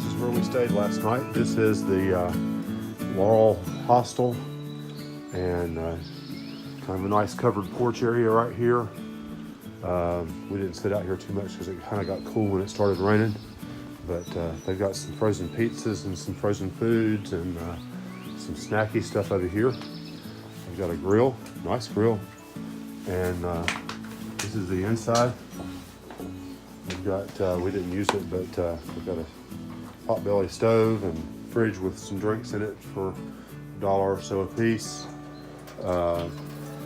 this is where we stayed last night. This is the Laurel Hostel, and kind of a nice covered porch area right here. We didn't sit out here too much because it kind of got cool when it started raining. But they've got some frozen pizzas and some frozen foods and some snacky stuff over here. They've got a grill, nice grill, and this is the inside. We've got, we didn't use it, but we've got a potbelly stove and fridge with some drinks in it for $1 or so a piece.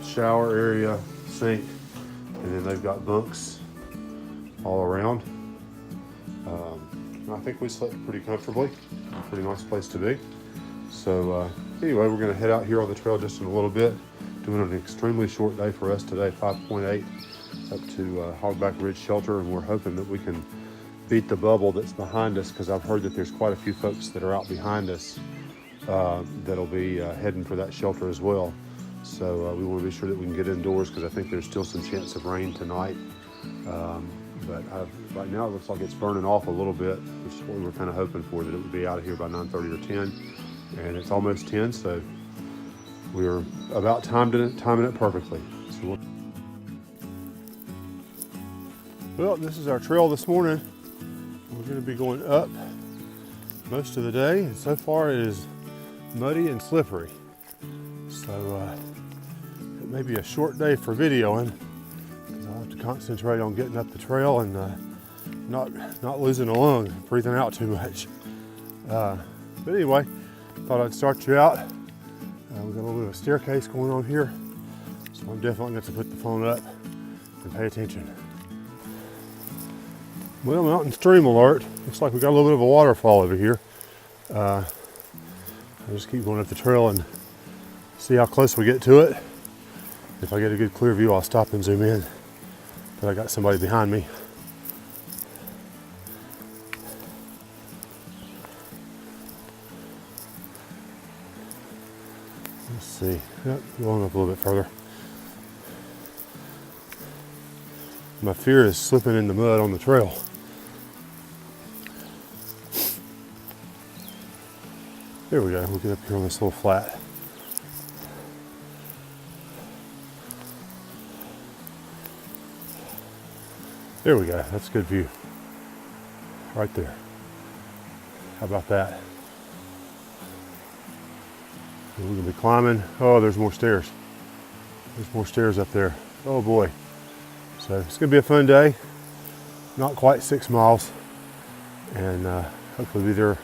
Shower area, sink, and then they've got bunks all around. I think we slept pretty comfortably. Pretty nice place to be. So anyway, we're going to head out here on the trail just in a little bit. Doing an extremely short day for us today, 5.8 up to Hogback Ridge Shelter, and we're hoping that we can beat the bubble that's behind us, because I've heard that there's quite a few folks that are out behind us that'll be heading for that shelter as well. So we want to be sure that we can get indoors, because I think there's still some chance of rain tonight. But right now it looks like it's burning off a little bit, which is what we were kind of hoping for, that it would be out of here by 9:30 or 10. And it's almost 10, so we're about timing it perfectly. So well, this is our trail this morning. We're going to be going up most of the day, and so far it is muddy and slippery. So it may be a short day for videoing, because I'll have to concentrate on getting up the trail and not losing a lung, breathing out too much. But anyway, thought I'd start you out. We've got a little bit of a staircase going on here, so I'm definitely going to put the phone up and pay attention. Well, mountain stream alert. Looks like we got a little bit of a waterfall over here. I'll just keep going up the trail and see how close we get to it. If I get a good clear view, I'll stop and zoom in. But I got somebody behind me. Let's see. Yep, going up a little bit further. My fear is slipping in the mud on the trail. There we go. We'll get up here on this little flat. There we go. That's a good view. Right there. How about that? We're going to be climbing. Oh, there's more stairs. There's more stairs up there. Oh boy. So it's going to be a fun day. Not quite 6 miles. And hopefully be there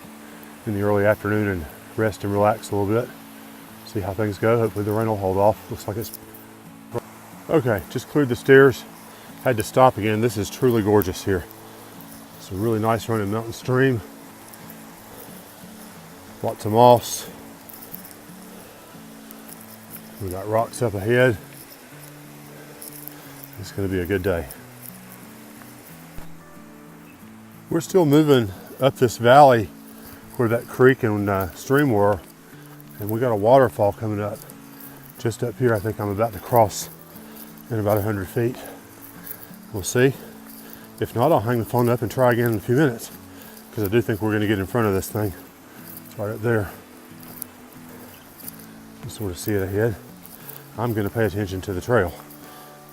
in the early afternoon and rest and relax a little bit. See how things go. Hopefully the rain will hold off. Looks like it's... Okay, just cleared the stairs. Had to stop again. This is truly gorgeous here. It's a really nice running mountain stream. Lots of moss. We got rocks up ahead. It's going to be a good day. We're still moving up this valley where that creek and stream were, and we got a waterfall coming up just up here. I think I'm about to cross in about 100 feet. We'll see. If not, I'll hang the phone up and try again in a few minutes, because I do think we're going to get in front of this thing. It's right up there. You sort of see it ahead. I'm going to pay attention to the trail.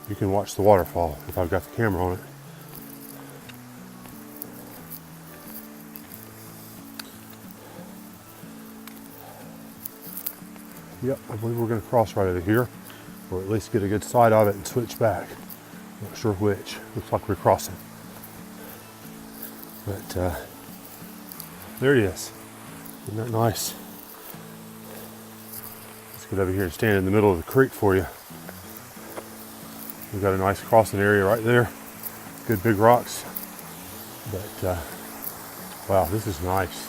You can watch the waterfall if I've got the camera on it. Yep, I believe we're going to cross right over here, or at least get a good sight of it and switch back. Not sure which. Looks like we're crossing. But there it is. Isn't that nice? Let's get over here and stand in the middle of the creek for you. We've got a nice crossing area right there. Good big rocks. But wow, this is nice.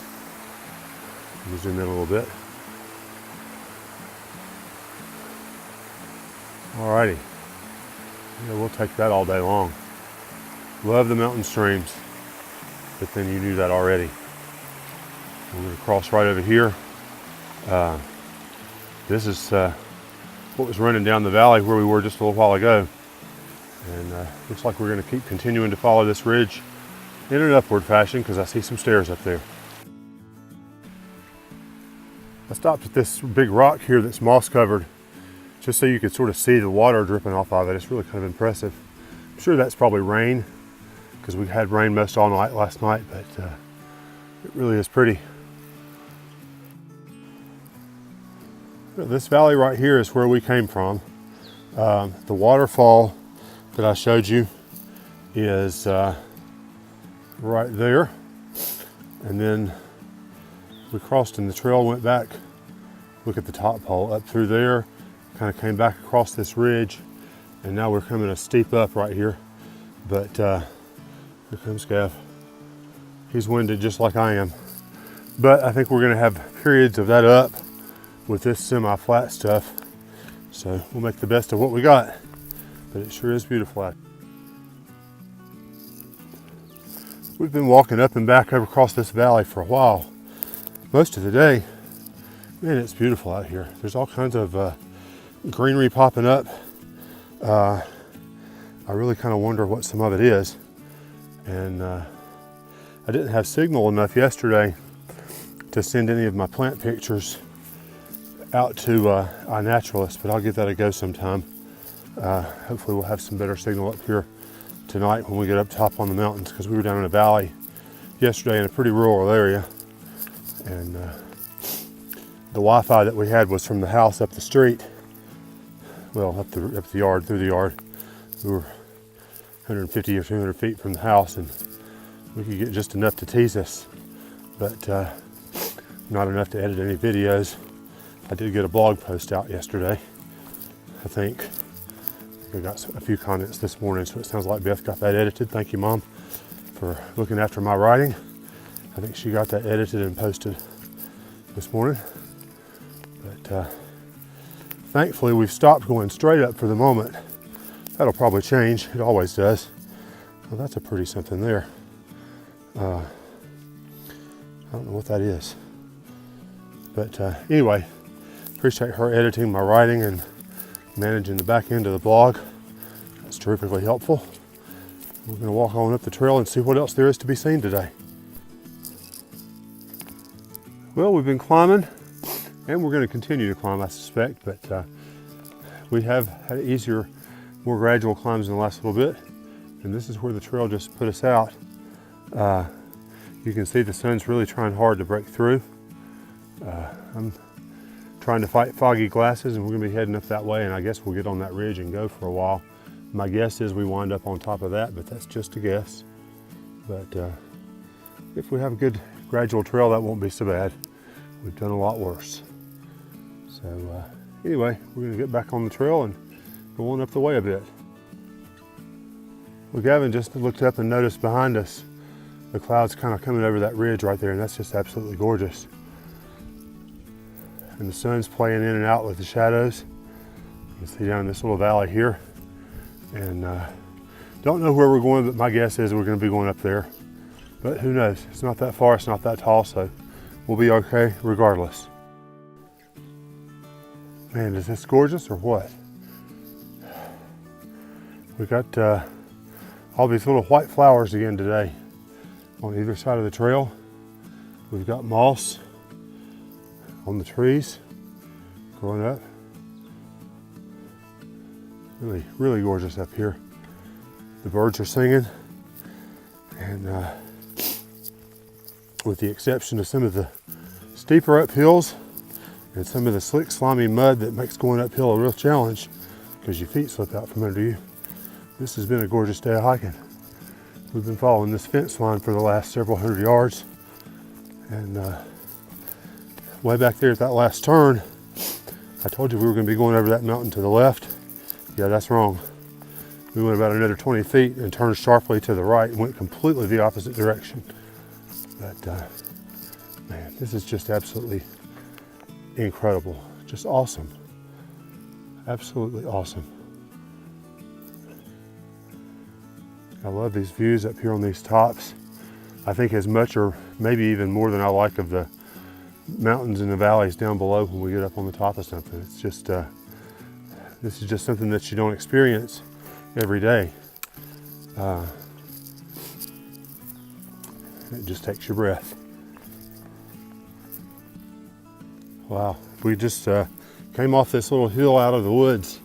Let me zoom in a little bit. Alrighty. Yeah, we'll take that all day long. Love the mountain streams, but then you knew that already. We're going to cross right over here. This is what was running down the valley where we were just a little while ago. And looks like we're going to keep continuing to follow this ridge in an upward fashion, because I see some stairs up there. I stopped at this big rock here that's moss covered, just so you could sort of see the water dripping off of it. It's really kind of impressive. I'm sure that's probably rain, because we had rain most all night last night, but it really is pretty. This valley right here is where we came from. The waterfall that I showed you is right there, and then we crossed and the trail went back. Look at the top pole up through there, kind of came back across this ridge, and now we're coming a steep up right here. But here comes Gav. He's winded just like I am, but I think we're going to have periods of that up with this semi-flat stuff, so we'll make the best of what we got. But it sure is beautiful out. We've been walking up and back over across this valley for a while, most of the day. Man, it's beautiful out here. There's all kinds of greenery popping up. I really kind of wonder what some of it is. And I didn't have signal enough yesterday to send any of my plant pictures out to iNaturalist, but I'll give that a go sometime. Hopefully we'll have some better signal up here tonight when we get up top on the mountains, because we were down in a valley yesterday in a pretty rural area, and the Wi-Fi that we had was from the house up the street. Well, up the yard, through the yard. We were 150 or 200 feet from the house, and we could get just enough to tease us, but not enough to edit any videos. I did get a blog post out yesterday, I think. I got a few comments this morning, so it sounds like Beth got that edited. Thank you, Mom, for looking after my writing. I think she got that edited and posted this morning. But thankfully, we've stopped going straight up for the moment. That'll probably change. It always does. Well, that's a pretty something there. I don't know what that is. But anyway, appreciate her editing my writing and managing the back end of the blog. That's terrifically helpful. We're going to walk on up the trail and see what else there is to be seen today. Well, we've been climbing, and we're going to continue to climb, I suspect, but we have had easier, more gradual climbs in the last little bit, and this is where the trail just put us out. You can see the sun's really trying hard to break through. I'm trying to fight foggy glasses, and we're going to be heading up that way, and I guess we'll get on that ridge and go for a while. My guess is we wind up on top of that, but that's just a guess. But if we have a good gradual trail, that won't be so bad. We've done a lot worse. So anyway, we're going to get back on the trail and go on up the way a bit. Well, Gavin just looked up and noticed behind us the clouds kind of coming over that ridge right there, and that's just absolutely gorgeous. And the sun's playing in and out with the shadows. You can see down in this little valley here. And don't know where we're going, but my guess is we're going to be going up there. But who knows? It's not that far, it's not that tall, so we'll be okay regardless. Man, is this gorgeous or what? We got all these little white flowers again today on either side of the trail. We've got moss on the trees growing up. Really, really gorgeous up here. The birds are singing, and with the exception of some of the steeper uphills and some of the slick, slimy mud that makes going uphill a real challenge because your feet slip out from under you, this has been a gorgeous day of hiking. We've been following this fence line for the last several hundred yards, and way back there at that last turn, I told you we were going to be going over that mountain to the left. Yeah, that's wrong. We went about another 20 feet and turned sharply to the right and went completely the opposite direction. But man, this is just absolutely incredible. Just awesome. Absolutely awesome. I love these views up here on these tops. I think as much or maybe even more than I like of the mountains and the valleys down below when we get up on the top of something. It's just, this is just something that you don't experience every day. It just takes your breath. Wow, we just came off this little hill out of the woods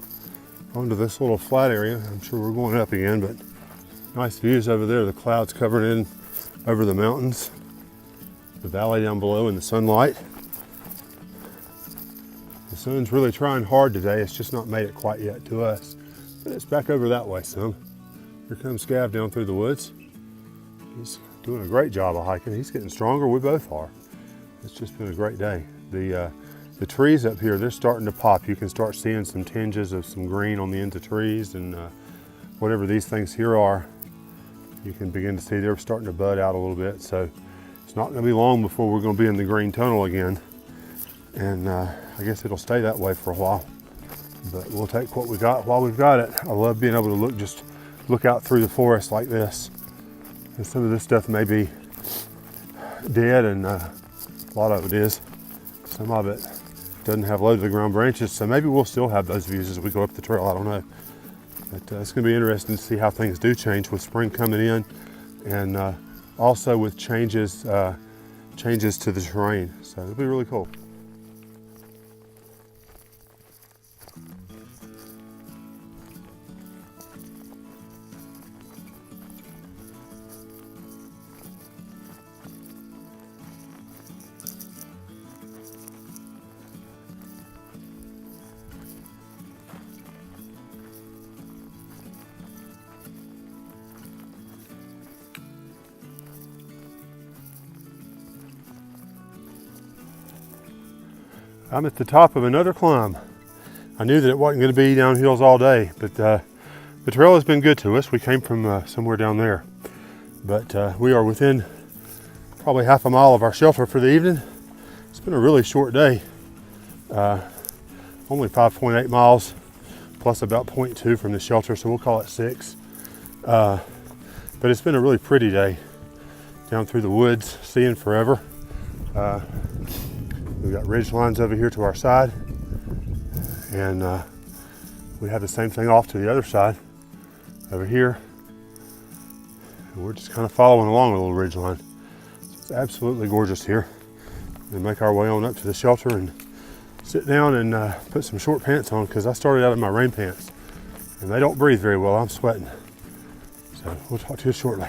onto this little flat area. I'm sure we're going up again, but nice views over there. The clouds covering in over the mountains, the valley down below, and the sunlight. The sun's really trying hard today. It's just not made it quite yet to us, but it's back over that way some. Here comes Scav down through the woods. He's doing a great job of hiking. He's getting stronger. We both are. It's just been a great day. The trees up here, they're starting to pop. You can start seeing some tinges of some green on the ends of trees, and whatever these things here are, you can begin to see they're starting to bud out a little bit. So it's not going to be long before we're going to be in the green tunnel again. And I guess it'll stay that way for a while. But we'll take what we got while we've got it. I love being able to look out through the forest like this. And some of this stuff may be dead, and a lot of it is. Some of it doesn't have low to the ground branches, so maybe we'll still have those views as we go up the trail. I don't know. But it's going to be interesting to see how things do change with spring coming in, and also with changes to the terrain. So it'll be really cool. I'm at the top of another climb. I knew that it wasn't going to be down hills all day, but the trail has been good to us. We came from somewhere down there, but we are within probably half a mile of our shelter for the evening. It's been a really short day, only 5.8 miles plus about 0.2 from the shelter, so we'll call it 6. But it's been a really pretty day down through the woods, seeing forever. We've got ridge lines over here to our side, and we have the same thing off to the other side over here. And we're just kind of following along a little ridge line. So it's absolutely gorgeous here. We make our way on up to the shelter and sit down and put some short pants on, because I started out in my rain pants and they don't breathe very well. I'm sweating. So we'll talk to you shortly.